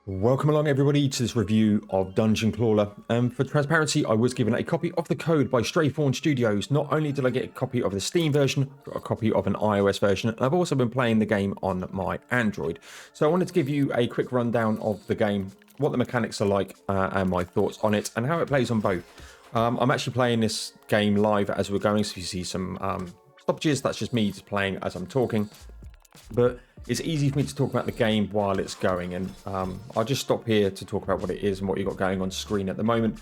Welcome along everybody to this review of Dungeon Clawler. For transparency, I was given a copy of the code by Straythorn Studios. Not only did I get a copy of the Steam version, but a copy of an iOS version, and I've also been playing the game on my Android. So I wanted to give you a quick rundown of the game, what the mechanics are like, and my thoughts on it, and how it plays on both. I'm actually playing this game live as we're going, so you see some stoppages. That's just me just playing as I'm talking. But it's easy for me to talk about the game while it's going, and I'll just stop here to talk about what it is and what you've got going on screen at the moment.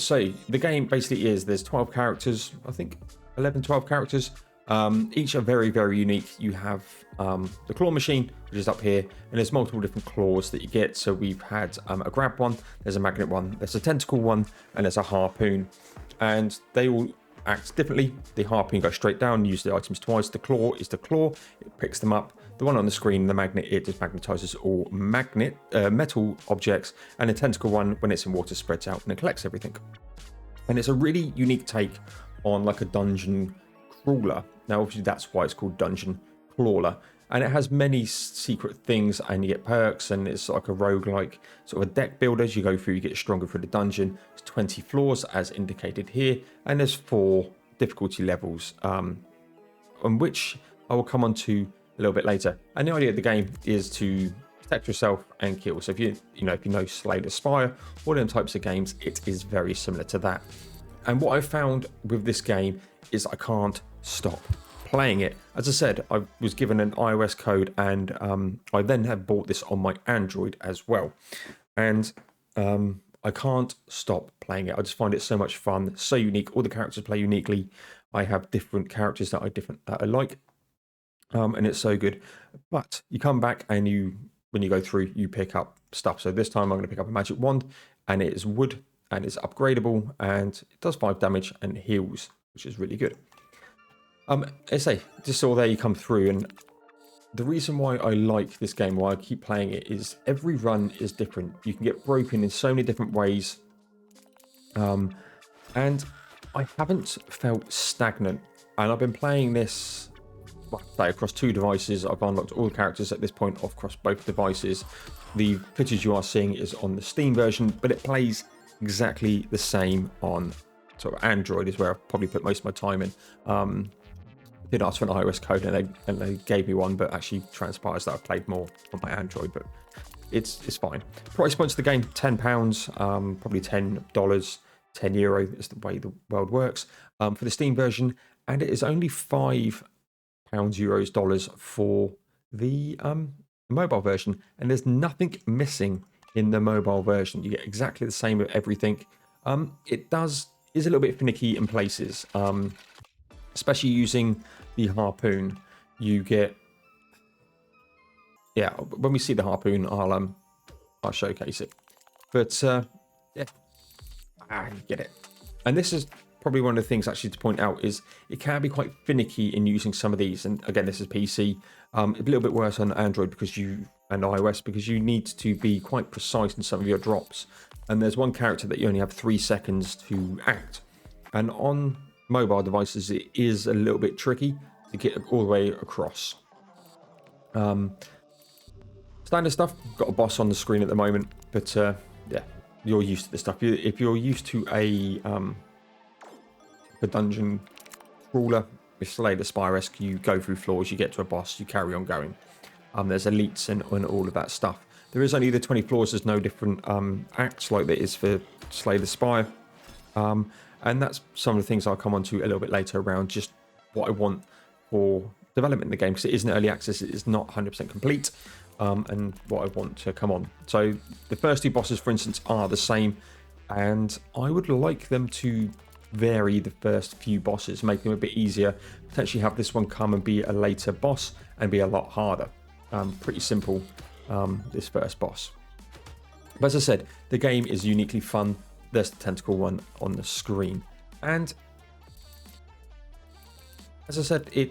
So the game basically is, there's 12 characters, I think 11, 12 characters. Each are very, very unique. You have the claw machine, which is up here, and there's multiple different claws that you get. So we've had a grab one, there's a magnet one, there's a tentacle one, and there's a harpoon. And they all act differently. The harpoon goes straight down, use the items twice. The claw is the claw, it picks them up. The one on the screen, the magnet, it just magnetizes all metal objects. And the tentacle one, when it's in water, spreads out and it collects everything. And it's a really unique take on like a dungeon crawler. Now obviously that's why it's called Dungeon Clawler. And it has many secret things, and you get perks, and it's like a roguelike sort of a deck builder. As you go through, you get stronger through the dungeon. There's 20 floors as indicated here, and there's 4 difficulty levels, on which I will come on to a little bit later. And the idea of the game is to protect yourself and kill. So if you know Slay the Spire, all them types of games, it is very similar to that. And what I found with this game is I can't stop playing it. As I said, I was given an iOS code, and I then have bought this on my Android as well. And I can't stop playing it. I just find it so much fun, so unique. All the characters play uniquely. I have different characters that I like. And it's so good. But you come back and when you go through, you pick up stuff. So this time I'm going to pick up a magic wand, and it is wood, and it's upgradable, and it does 5 damage and heals, which is really good. I say, just saw there you come through, and the reason why I like this game, why I keep playing it, is every run is different. You can get broken in so many different ways. And I haven't felt stagnant. And I've been playing this across 2 devices. I've unlocked all the characters at this point across both devices. The footage you are seeing is on the Steam version, but it plays exactly the same on sort of Android, is where I've probably put most of my time in. Did ask for an iOS code, and they gave me one, but actually transpires that I've played more on my Android, but it's fine. Price points of the game, £10, probably $10, €10 is the way the world works for the Steam version, and it is only £5 euros dollars for the mobile version, and there's nothing missing in the mobile version. You get exactly the same with everything. It is a little bit finicky in places, especially using the harpoon. You get, yeah, when we see the harpoon, I'll showcase it. But yeah, you get it. And this is probably one of the things actually to point out, is it can be quite finicky in using some of these. And again, this is PC, a little bit worse on Android and iOS, because you need to be quite precise in some of your drops. And there's one character that you only have 3 seconds to act, and on mobile devices it is a little bit tricky to get all the way across. Standard stuff, got a boss on the screen at the moment, but yeah, you're used to this stuff. If you're used to a dungeon crawler with Slay the Spire, you go through floors, you get to a boss, you carry on going. There's elites and all of that stuff. There is only the 20 floors, there's no different acts like there is for Slay the Spire. And that's some of the things I'll come on to a little bit later around just what I want for development in the game, because it is an early access, it is not 100% complete, and what I want to come on. So the first 2 bosses, for instance, are the same, and I would like them to vary the first few bosses, make them a bit easier, potentially have this one come and be a later boss and be a lot harder. Pretty simple, this first boss. But as I said, the game is uniquely fun. There's the tentacle one on the screen, and as I said, the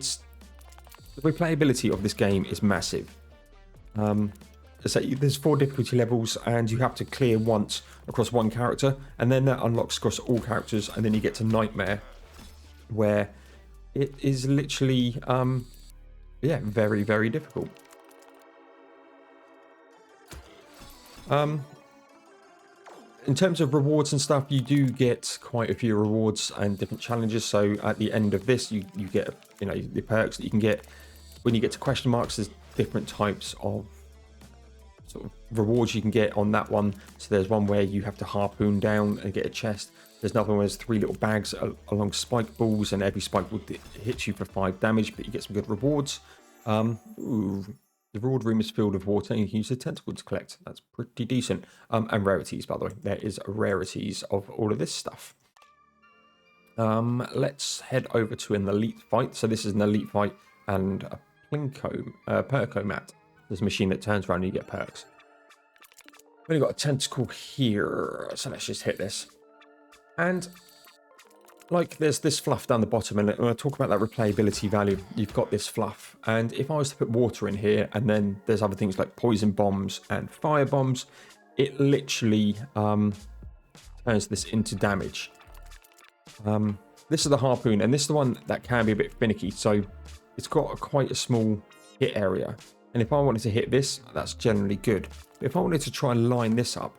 replayability of this game is massive. So there's 4 difficulty levels, and you have to clear once across one character, and then that unlocks across all characters, and then you get to Nightmare, where it is literally very, very difficult. In terms of rewards and stuff, you do get quite a few rewards and different challenges. So at the end of this, you get, you know, the perks that you can get. When you get to question marks, there's different types of sort of rewards you can get on that one. So there's one where you have to harpoon down and get a chest. There's another one where there's 3 little bags along spike balls, and every spike ball hits you for 5 damage, but you get some good rewards. The reward room is filled with water, and you can use the tentacle to collect. That's pretty decent. And rarities, by the way. There is rarities of all of this stuff. Let's head over to an elite fight. So this is an elite fight and a perco mat. There's a machine that turns around and you get perks. We've only got a tentacle here, so let's just hit this. And like there's this fluff down the bottom, and when I talk about that replayability value, you've got this fluff. And if I was to put water in here, and then there's other things like poison bombs and fire bombs, it literally turns this into damage. This is the harpoon, and this is the one that can be a bit finicky. So it's got quite a small hit area. And if I wanted to hit this, that's generally good. But if I wanted to try and line this up,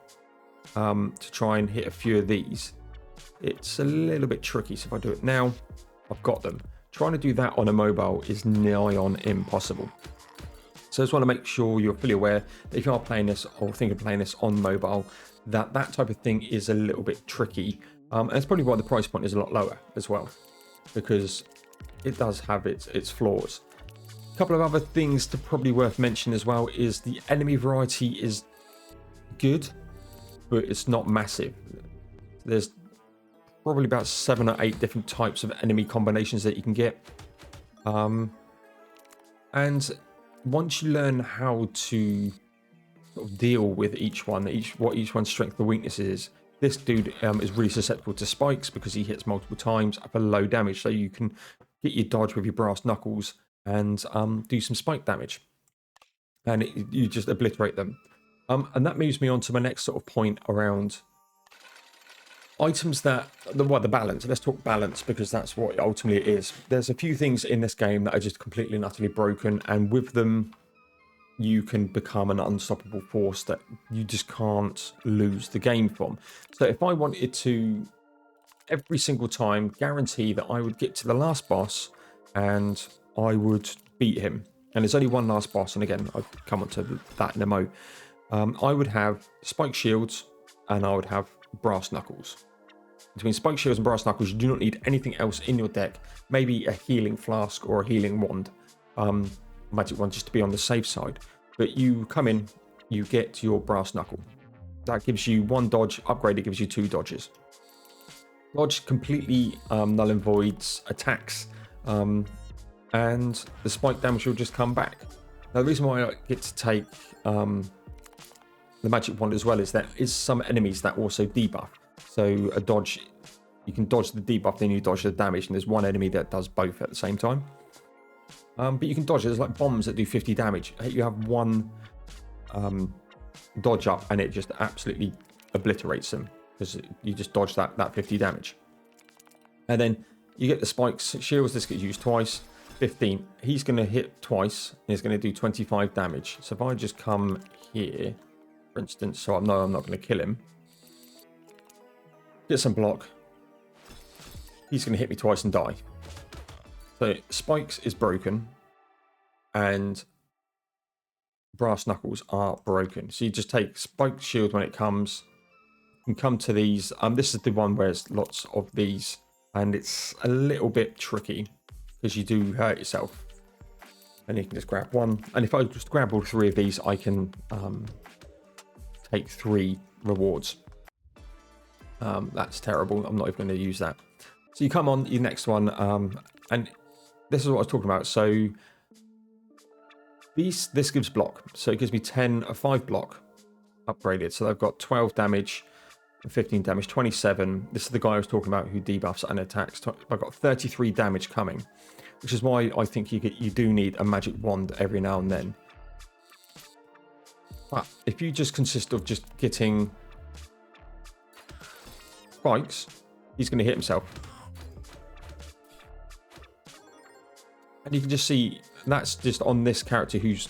to try and hit a few of these, it's a little bit tricky. So if I do it now, I've got them. Trying to do that on a mobile is nigh on impossible. So I just want to make sure you're fully aware that if you are playing this or think of playing this on mobile, that type of thing is a little bit tricky. And it's probably why the price point is a lot lower as well, because it does have its flaws. A couple of other things to probably worth mentioning as well is the enemy variety is good, but it's not massive. There's probably about 7 or 8 different types of enemy combinations that you can get. And once you learn how to sort of deal with each one, what each one's strength and weakness is, this dude is really susceptible to spikes because he hits multiple times for low damage. So you can get your dodge with your brass knuckles and do some spike damage, and you just obliterate them. And that moves me on to my next sort of point around items that the balance. Let's talk balance, because that's what ultimately it is. There's a few things in this game that are just completely and utterly broken, and with them you can become an unstoppable force that you just can't lose the game from. So if I wanted to every single time guarantee that I would get to the last boss and I would beat him, and there's only one last boss, and again I'll come on to that in a mo, I would have spike shields and I would have brass knuckles. Between spike shields and brass knuckles, you do not need anything else in your deck. Maybe a healing flask or a healing wand, magic wand, just to be on the safe side. But you come in, you get your brass knuckle. That gives you 1 dodge. Upgrade, it gives you 2 dodges. Dodge completely null and voids attacks, and the spike damage will just come back. Now, the reason why I get to take the magic wand as well is there is some enemies that also debuff. So a dodge, you can dodge the debuff, then you dodge the damage, and there's one enemy that does both at the same time. But you can dodge it. There's like bombs that do 50 damage. You have 1 dodge up, and it just absolutely obliterates them because you just dodge that 50 damage. And then you get the spikes, shields. This gets used twice. 15. He's going to hit twice, and he's going to do 25 damage. So if I just come here, for instance, so I know I'm not going to kill him, get some block, he's going to hit me twice and die. So spikes is broken, and brass knuckles are broken. So you just take spike shield when it comes. You can come to these. This is the one where there's lots of these, and it's a little bit tricky because you do hurt yourself. And you can just grab one. And if I just grab all 3 of these, I can take 3 rewards. That's terrible. I'm not even going to use that. So you come on your next one, and this is what I was talking about. So this gives block. So it gives me 5 block upgraded. So I've got 12 damage, 15 damage, 27. This is the guy I was talking about who debuffs and attacks. I've got 33 damage coming, which is why I think you do need a magic wand every now and then. But if you just consist of just getting spikes, he's going to hit himself. And you can just see that's just on this character who's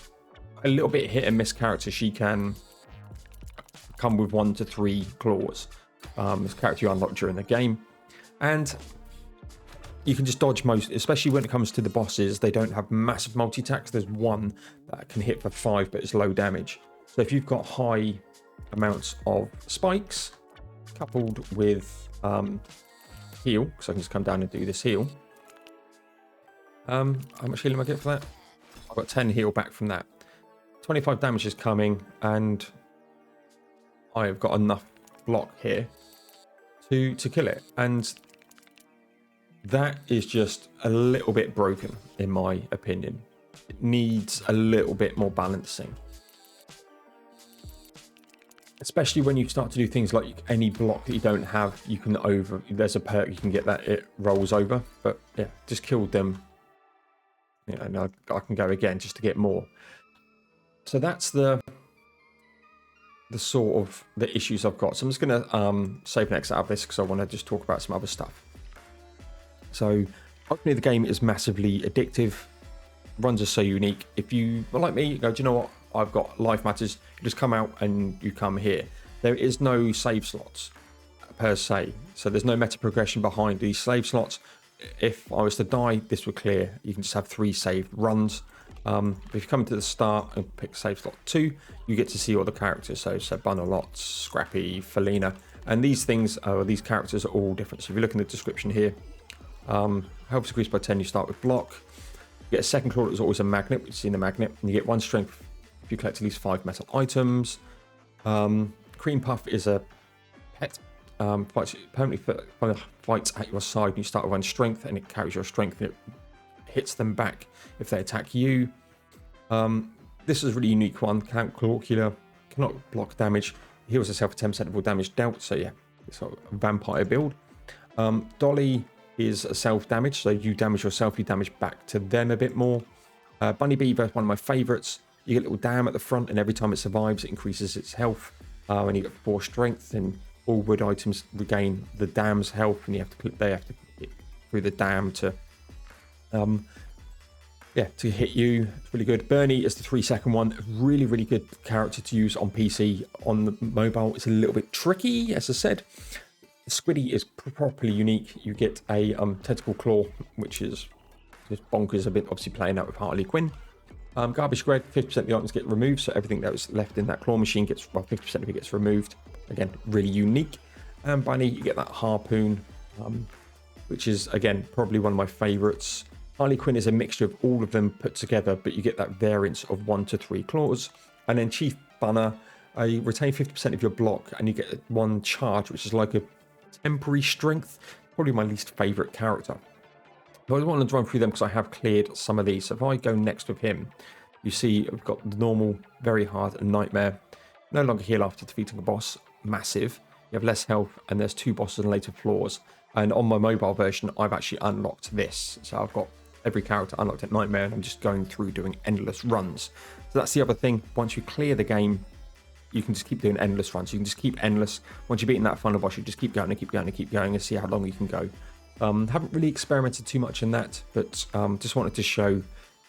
a little bit hit and miss character. She can come with 1 to 3 claws. This character you unlock during the game. And you can just dodge most, especially when it comes to the bosses. They don't have massive multi-attacks. There's one that can hit for 5, but it's low damage. So if you've got high amounts of spikes, coupled with heal, because I can just come down and do this heal. How much heal am I get for that? I've got 10 heal back from that. 25 damage is coming, and I've got enough block here to kill it. And that is just a little bit broken, in my opinion. It needs a little bit more balancing. Especially when you start to do things like any block that you don't have, you can there's a perk you can get that it rolls over. But yeah, just killed them. Yeah, and I can go again just to get more. So that's the sort of the issues I've got. So I'm just going to save next out of this because I want to just talk about some other stuff. So ultimately the game is massively addictive. Runs are so unique. If you are like me, you go, do you know what? I've got life matters. You just come out and you come here. There is no save slots per se. So there's no meta progression behind these save slots. If I was to die, this would clear. You can just have 3 saved runs. If you come to the start and pick save slot 2, you get to see all the characters. So Bunalot, Scrappy, Felina. And these things, these characters are all different. So if you look in the description here, health increased by 10, you start with block. You get a second claw that's always a magnet, which is in the magnet. And you get 1 strength if you collect at least 5 metal items. Cream Puff is a pet. Permanently fights at your side. And you start with 1 strength, and it carries your strength, and it hits them back if they attack you. This is a really unique one. Clawler cannot block damage. Heals herself for 10% of all damage dealt. So yeah, it's sort of a vampire build. Dolly is a self-damage, so you damage yourself, you damage back to them a bit more. Bunny Beaver is one of my favourites. You get a little dam at the front, and every time it survives, it increases its health. And you get 4 strength, and all wood items regain the dam's health, and they have to get through the dam to hit you. It's really good. Bernie is the 3-second one. Really, really good character to use on PC. On the mobile, it's a little bit tricky, as I said. Squiddy is properly unique. You get a tentacle claw, which is just bonkers a bit, obviously playing out with Harley Quinn. Garbage Greg, 50% of the items get removed, so everything that was left in that claw machine gets, well, 50% of it gets removed. Again, really unique. And Bunny, you get that harpoon, which is, again, probably one of my favourites. Harley Quinn is a mixture of all of them put together, but you get that variance of 1 to 3 claws. And then Chief Bunner, you retain 50% of your block, and you get 1 charge, which is like a temporary strength. Probably my least favourite character. But I want to run through them because I have cleared some of these. So if I go next with him, you see I've got the normal, very hard, and nightmare. No longer heal after defeating a boss. Massive. You have less health, and there's 2 bosses and later floors. And on my mobile version, I've actually unlocked this. So I've got every character unlocked at nightmare, and I'm just going through doing endless runs. So that's the other thing. Once you clear the game, you can just keep doing endless runs. You can just keep endless. Once you've beaten that final boss, you just keep going and keep going and keep going and see how long you can go. Haven't really experimented too much in that, but just wanted to show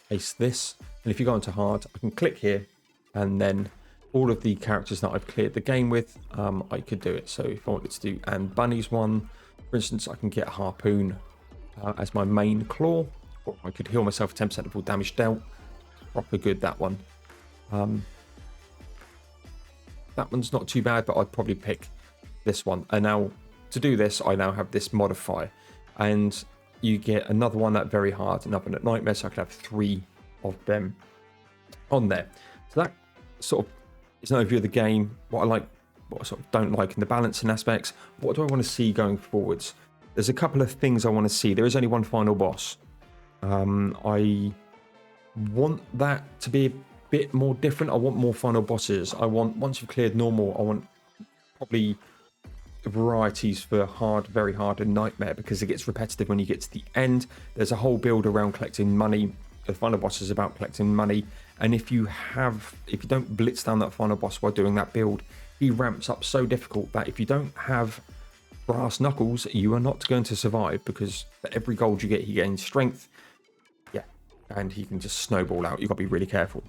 this. And if you go into hard, I can click here, and then all of the characters that I've cleared the game with, I could do it. So if I wanted to do Anne Bunny's one, for instance, I can get a harpoon as my main claw, or I could heal myself 10% of all damage dealt. Proper good, that one. That one's not too bad, but I'd probably pick this one. And now to do this, I now have this modifier, and you get another one at very hard, another one at nightmare, so I could have 3 of them on there. So that sort of is an overview of the game, what I like, what I sort of don't like in the balancing aspects. What do I want to see going forwards? There's a couple of things I want to see. There is only one final boss. I want that to be a bit more different. I want more final bosses. I want, once you've cleared normal, I want probably varieties for hard, very hard, and nightmare, because it gets repetitive when you get to the end. There's a whole build around collecting money. The final boss is about collecting money, and if you don't blitz down that final boss while doing that build, he ramps up so difficult that if you don't have brass knuckles, you are not going to survive, because for every gold you get, he gains strength. Yeah, and he can just snowball out. You've got to be really careful.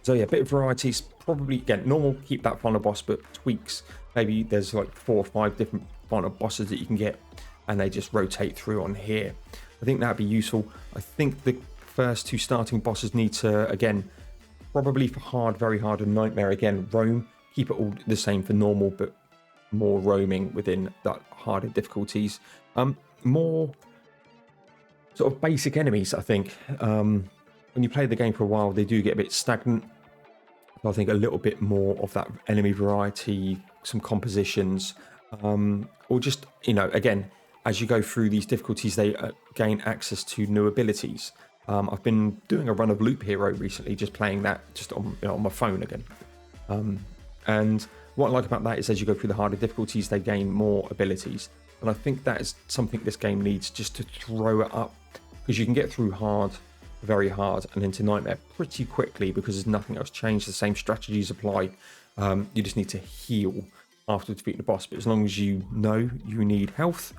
So yeah, a bit of variety. Probably, again, normal, keep that final boss, but tweaks. Maybe there's like 4 or 5 different final bosses that you can get, and they just rotate through on here. I think that'd be useful. I think the first 2 starting bosses need to, again, probably for hard, very hard, and nightmare, again, roam. Keep it all the same for normal, but more roaming within that harder difficulties. More sort of basic enemies, I think. When you play the game for a while, they do get a bit stagnant. I think a little bit more of that enemy variety, some compositions, or just, you know, again, as you go through these difficulties, they gain access to new abilities. I've been doing a run of Loop Hero recently, just playing that just on, you know, on my phone again. And what I like about that is as you go through the harder difficulties, they gain more abilities. And I think that is something this game needs, just to throw it up, because you can get through hard, very hard, and into nightmare pretty quickly because there's nothing else changed. The same strategies apply. You just need to heal after defeating the boss. But as long as you know you need health,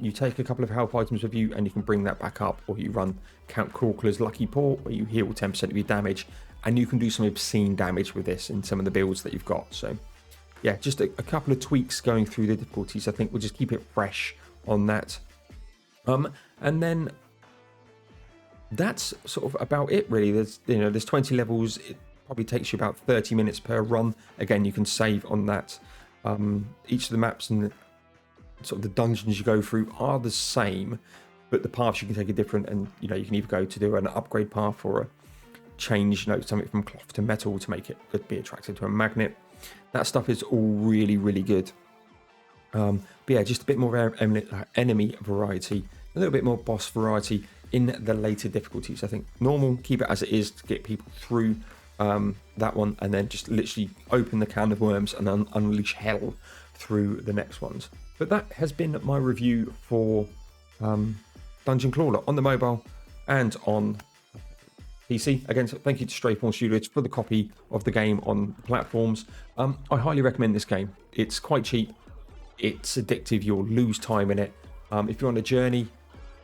you take a couple of health items with you and you can bring that back up, or you run Count Clawler's Lucky Port where you heal 10% of your damage, and you can do some obscene damage with this in some of the builds that you've got. So yeah, just a couple of tweaks going through the difficulties. I think we'll just keep it fresh on that. And then that's sort of about it, really. There's 20 levels. It probably takes you about 30 minutes per run. Again, you can save on that. Each of the maps and the sort of the dungeons you go through are the same, but the paths you can take are different. And you know, you can either go to do an upgrade path or a change, you know, something from cloth to metal to make it be attracted to a magnet. That stuff is all really, really good. But yeah, just a bit more enemy variety, a little bit more boss variety in the later difficulties. I think normal, keep it as it is to get people through that one, and then just literally open the can of worms and unleash hell through the next ones. But that has been my review for Dungeon Clawler on the mobile and on PC. Again, so thank you to Straightforward Studios for the copy of the game on platforms. I highly recommend this game. It's quite cheap, it's addictive, you'll lose time in it. If you're on a journey,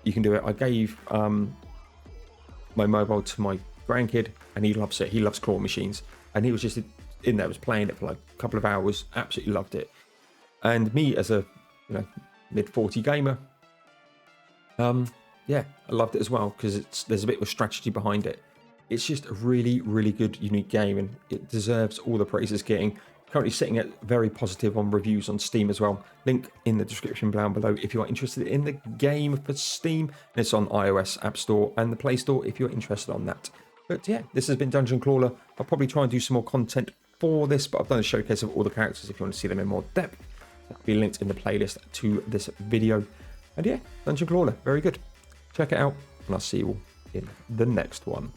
you can do it. I gave my mobile to my grandkid and he loves it. He loves claw machines, and he was just in there, was playing it for like a couple of hours, absolutely loved it. And me as a, you know, mid-40 gamer, yeah, I loved it as well, because there's a bit of strategy behind it. It's just a really, really good, unique game, and it deserves all the praise it's getting. Currently sitting at very positive on reviews on Steam as well. Link in the description down below if you are interested in the game for Steam. And it's on iOS App Store and the Play Store if you're interested on that. But yeah, this has been Dungeon Clawler. I'll probably try and do some more content for this, but I've done a showcase of all the characters if you want to see them in more depth. That'll be linked in the playlist to this video. And yeah, Dungeon Clawler, very good. Check it out, and I'll see you all in the next one.